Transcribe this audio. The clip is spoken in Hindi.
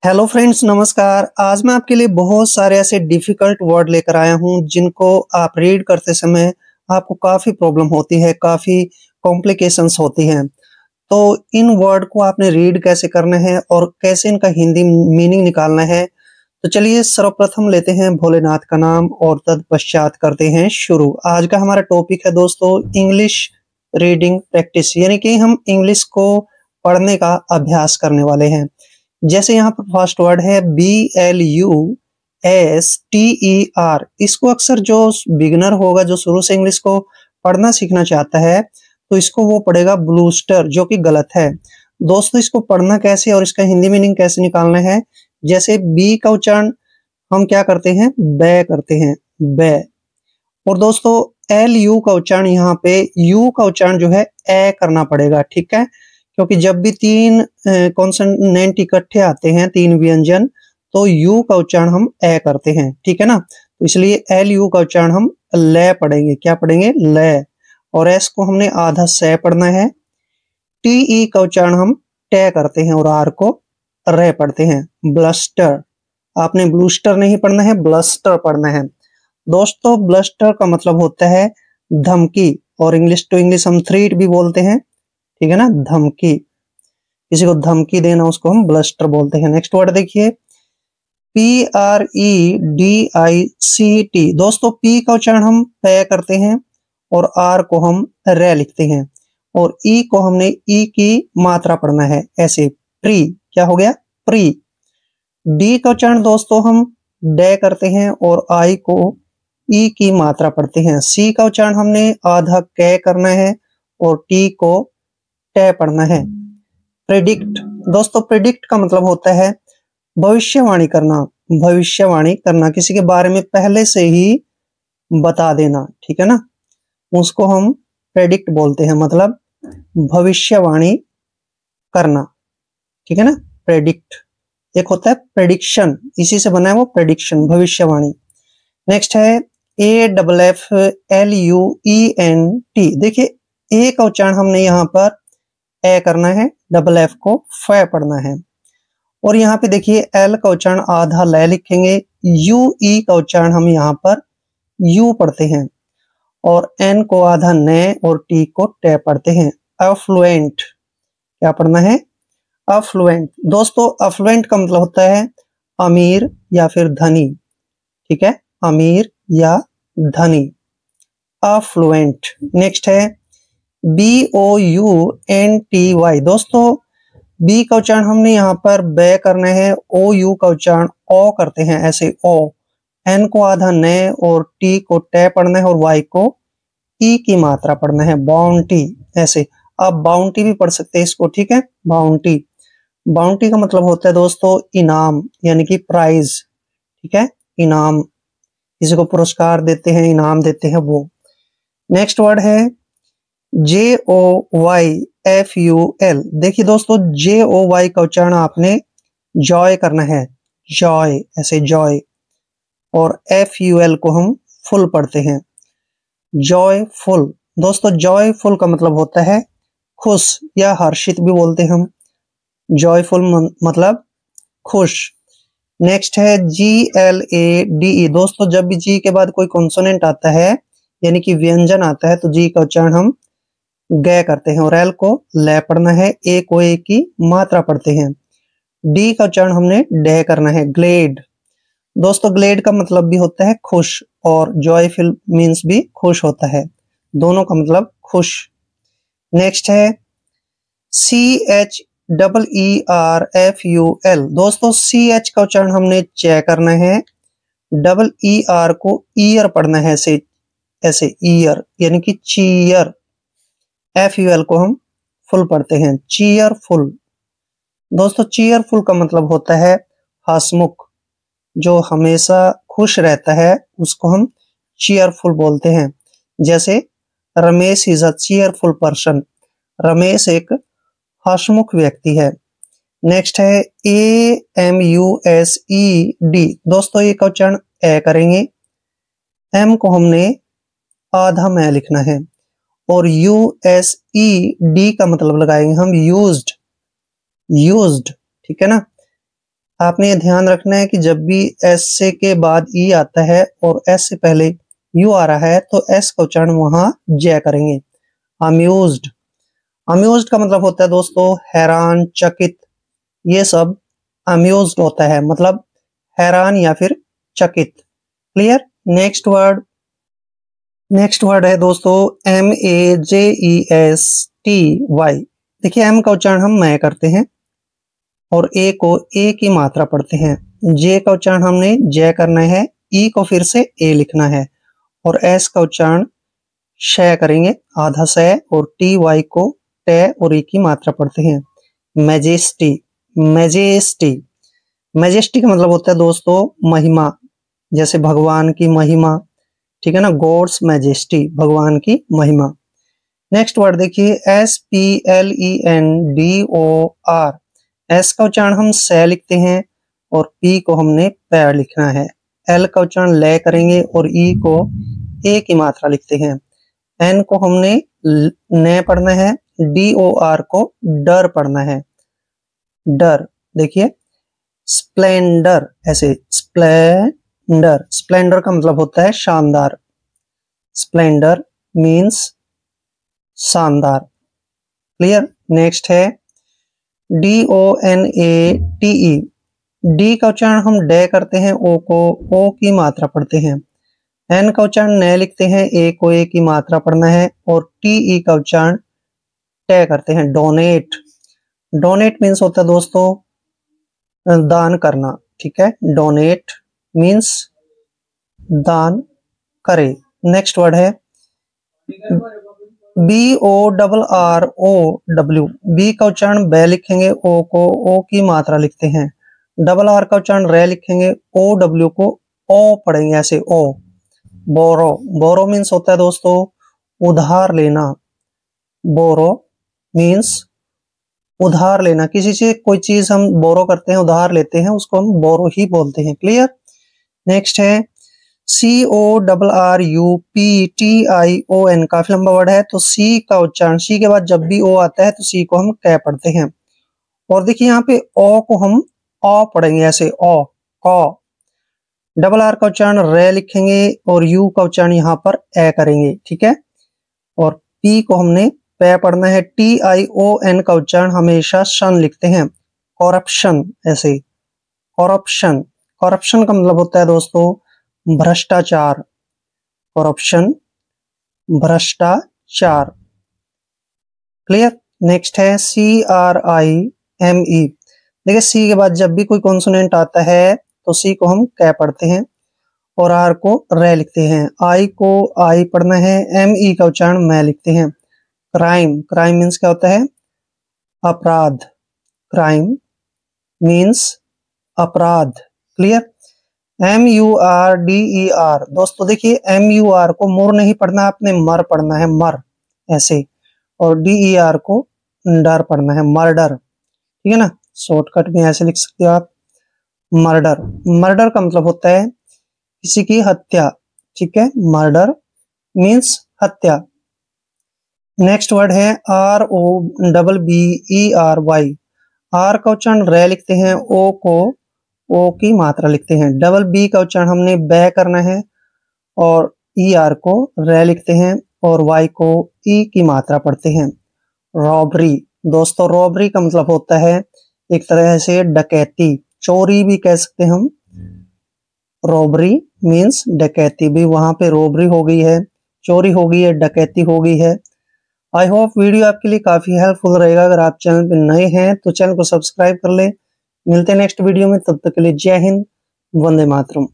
हेलो फ्रेंड्स, नमस्कार। आज मैं आपके लिए बहुत सारे ऐसे डिफिकल्ट वर्ड लेकर आया हूं जिनको आप रीड करते समय आपको काफ़ी प्रॉब्लम होती है, काफ़ी कॉम्प्लिकेशंस होती हैं। तो इन वर्ड को आपने रीड कैसे करना है और कैसे इनका हिंदी मीनिंग निकालना है। तो चलिए सर्वप्रथम लेते हैं भोलेनाथ का नाम और तत्पश्चात करते हैं शुरू। आज का हमारा टॉपिक है दोस्तों इंग्लिश रीडिंग प्रैक्टिस, यानी कि हम इंग्लिश को पढ़ने का अभ्यास करने वाले हैं। जैसे यहाँ पर फर्स्ट वर्ड है BLUSTER। इसको अक्सर जो बिगिनर होगा, जो शुरू से इंग्लिश को पढ़ना सीखना चाहता है, तो इसको वो पढ़ेगा ब्लूस्टर, जो कि गलत है। दोस्तों इसको पढ़ना कैसे और इसका हिंदी मीनिंग कैसे निकालना है। जैसे बी का उच्चारण हम क्या करते हैं, बै करते हैं, बै। और दोस्तों LU का उच्चारण यहाँ पे यू का उच्चारण जो है ए करना पड़ेगा, ठीक है। क्योंकि जब भी तीन कॉन्सोनेंट इकट्ठे आते हैं, तीन व्यंजन, तो यू का उच्चारण हम ए करते हैं, ठीक है ना। तो इसलिए LU का उच्चारण हम ले पढ़ेंगे। क्या पढ़ेंगे? ले। और एस को हमने आधा से पढ़ना है। TE का उच्चारण हम टे करते हैं और आर को रे पढ़ते हैं। ब्लस्टर। आपने ब्लूस्टर नहीं पढ़ना है, ब्लस्टर पढ़ना है। दोस्तों ब्लस्टर का मतलब होता है धमकी, और इंग्लिश टू इंग्लिश हम थ्रीट भी बोलते हैं, ठीक है ना। धमकी, किसी को धमकी देना, उसको हम ब्लस्टर बोलते हैं। नेक्स्ट वर्ड देखिए PREDICT। दोस्तों पी का उच्चारण हम पे करते हैं और आर को हम रे लिखते हैं, और ई को हमने ई की मात्रा पढ़ना है, ऐसे प्री। क्या हो गया? प्री। डी का उच्चारण दोस्तों हम डे करते हैं और आई को ई की मात्रा पढ़ते हैं। सी का उच्चारण हमने आधा कै करना है और टी को टे पढ़ना है। प्रेडिक्ट। दोस्तों प्रेडिक्ट का मतलब होता है भविष्यवाणी करना। भविष्यवाणी करना, किसी के बारे में पहले से ही बता देना, ठीक है ना, उसको हम प्रेडिक्ट बोलते हैं, मतलब भविष्यवाणी करना, ठीक है ना। प्रेडिक्ट। एक होता है प्रेडिक्शन, इसी से बना है वो प्रेडिक्शन, भविष्यवाणी। नेक्स्ट है AFFLUENT। देखिए ए का उच्चारण हमने यहाँ पर ए करना है, डबल एफ को फ पढ़ना है। और यहाँ पे देखिए एल का उच्चारण आधा ले लिखेंगे, UE का उच्चारण हम यहाँ पर यू पढ़ते हैं, और एन को आधा ने और टी को टे पढ़ते हैं। अफ्लुएंट। क्या पढ़ना है? अफ्लुएंट। दोस्तों अफ्लुएंट का मतलब होता है अमीर या फिर धनी, ठीक है, अमीर या धनी, अफ्लुएंट। नेक्स्ट है BOUNTY। दोस्तों बी का उच्चारण हमने यहाँ पर बे करना है, OU का उच्चारण ओ करते हैं, ऐसे ओ। एन को आधा ने और टी को टे पढ़ना है और वाई को ई की मात्रा पढ़ना है, बाउंटी, ऐसे। आप बाउंटी भी पढ़ सकते हैं इसको, ठीक है, बाउंटी। बाउंटी का मतलब होता है दोस्तों इनाम, यानी कि प्राइज, ठीक है, इनाम। किसी को पुरस्कार देते हैं, इनाम देते हैं, वो। नेक्स्ट वर्ड है JOYFUL। देखिए दोस्तों JOY का उच्चारण आपने जॉय करना है, जॉय, ऐसे जॉय। और FUL को हम फुल पढ़ते हैं, जॉयफुल। दोस्तों जॉयफुल का मतलब होता है खुश या हर्षित भी बोलते हैं हम। जॉयफुल मतलब खुश। नेक्स्ट है GLADE। दोस्तों जब भी जी के बाद कोई कॉन्सोनेंट आता है, यानी कि व्यंजन आता है, तो जी का उच्चारण हम गे करते हैं और एल को ले पढ़ना है, ए को ए की मात्रा पढ़ते हैं। डी का उच्चारण हमने डे करना है, ग्लेड। दोस्तों ग्लेड का मतलब भी होता है खुश, और जॉयफुल मीन्स भी खुश होता है, दोनों का मतलब खुश। नेक्स्ट है CHEERFUL। दोस्तों CH का उच्चारण हमने चे करना है, ER को ईयर पढ़ना है, ऐसे ऐसे ईयर, यानी कि चीयर। FUL को हम फुल पढ़ते हैं, चीयरफुल। दोस्तों चीयरफुल का मतलब होता है हंसमुख, जो हमेशा खुश रहता है, उसको हम चीयरफुल बोलते हैं। जैसे Ramesh is a cheerful person. Ramesh एक हंसमुख व्यक्ति है। नेक्स्ट है AMUSED। दोस्तों ये का उच्चारण ए करेंगे, एम को हमने आधा में लिखना है, और USED का मतलब लगाएंगे हम यूज्ड, यूज्ड, ठीक है ना। आपने ये ध्यान रखना है कि जब भी एस से के बाद ई आता है और एस से पहले यू आ रहा है तो एस का उच्चारण वहां जय करेंगे। अम्यूज्ड, अम्यूज्ड का मतलब होता है दोस्तों हैरान, चकित, ये सब अम्यूज्ड होता है, मतलब हैरान या फिर चकित। क्लियर। नेक्स्ट वर्ड है दोस्तों MEJESTY। देखिए एम का उच्चारण हम मैं करते हैं और ए को ए की मात्रा पढ़ते हैं। जे का उच्चारण हमने जय करना है, ई को फिर से ए लिखना है और एस का उच्चारण श करेंगे, आधा स, और टी वाई को ट और ई की मात्रा पढ़ते हैं। मैजेस्टी, मैजेस्टी, मैजेस्टी का मतलब होता है दोस्तों महिमा, जैसे भगवान की महिमा, ठीक है ना, गॉड्स मैजेस्टी, भगवान की महिमा। नेक्स्ट वर्ड देखिए SPLENDOR। एस का उच्चारण हम से लिखते हैं और पी को हमने पैर लिखना है। एल का उच्चारण ले करेंगे और ई को ए की मात्रा लिखते हैं। एन को हमने न पढ़ना है, DOR को डर पढ़ना है, डर। देखिए स्प्लेंडर, ऐसे स्प्लेंडर, स्प्लेंडर का मतलब होता है शानदार, स्प्लेंडर मीन्स शानदार। क्लियर। नेक्स्ट है DONATE। डी का उच्चारण हम डे करते हैं, ओ को ओ की मात्रा पढ़ते हैं। एन का उच्चारण न लिखते हैं, ए को ए की मात्रा पढ़ना है और TE का उच्चारण टे करते हैं। डोनेट, डोनेट मीन्स होता है दोस्तों दान करना, ठीक है, डोनेट मीन्स दान करे। नेक्स्ट वर्ड है BORROW। बी का उच्चारण ब लिखेंगे, ओ को ओ की मात्रा लिखते हैं। डबल आर का उच्चारण रे लिखेंगे, OW को ओ पढ़ेंगे, ऐसे ओ। बोरो, बोरो मीन्स होता है दोस्तों उधार लेना, बोरो मीन्स उधार लेना, किसी से कोई चीज हम बोरो करते हैं, उधार लेते हैं, उसको हम बोरो ही बोलते हैं। क्लियर। नेक्स्ट है CORRUPTION। काफी लंबा वर्ड है, तो सी का उच्चारण, सी के बाद जब भी ओ आता है तो सी को हम कै पढ़ते हैं। और देखिए यहाँ पे ओ को हम ओ पढ़ेंगे, ऐसे ओ, कौ। डबल आर का उच्चारण रे लिखेंगे और यू का उच्चारण यहाँ पर ए करेंगे, ठीक है। और पी को हमने पे पढ़ना है। TION का उच्चारण हमेशा शन लिखते हैं, करप्शन, ऐसे करप्शन। करप्शन का मतलब होता है दोस्तों भ्रष्टाचार, करप्शन, भ्रष्टाचार। क्लियर। नेक्स्ट है CRIME। देखिए सी के बाद जब भी कोई कॉन्सोनेंट आता है तो सी को हम कै पढ़ते हैं और आर को रे लिखते हैं। आई को आई पढ़ना है, ME का उच्चारण मैं लिखते हैं। क्राइम, क्राइम मीन्स क्या होता है अपराध, क्राइम मीन्स अपराध। क्लियर। MURDER। दोस्तों देखिए MUR को मुर नहीं पढ़ना, आपने मर पढ़ना है, मर, ऐसे। और DER को डर पढ़ना है, मर्डर, ठीक है ना। शॉर्टकट में ऐसे लिख सकते हो आप, मर्डर। मर्डर का मतलब होता है किसी की हत्या, ठीक है, मर्डर मीन्स हत्या। नेक्स्ट वर्ड है ROBBERY। आर का उच्चारण रे लिखते हैं, ओ को ओ की मात्रा लिखते हैं। डबल बी का उच्चारण हमने बै करना है और ER को रे लिखते हैं और वाई को ई की मात्रा पढ़ते हैं। रॉबरी, दोस्तों रॉबरी का मतलब होता है एक तरह से डकैती, चोरी भी कह सकते हैं हम। रॉबरी मीन्स डकैती, भी वहां पे रॉबरी हो गई है, चोरी हो गई है, डकैती हो गई है। आई होप वीडियो आपके लिए काफी हेल्पफुल रहेगा। अगर आप चैनल पे नए हैं तो चैनल को सब्सक्राइब कर ले। मिलते हैं नेक्स्ट वीडियो में, तब तक के लिए जय हिंद, वंदे मातरम।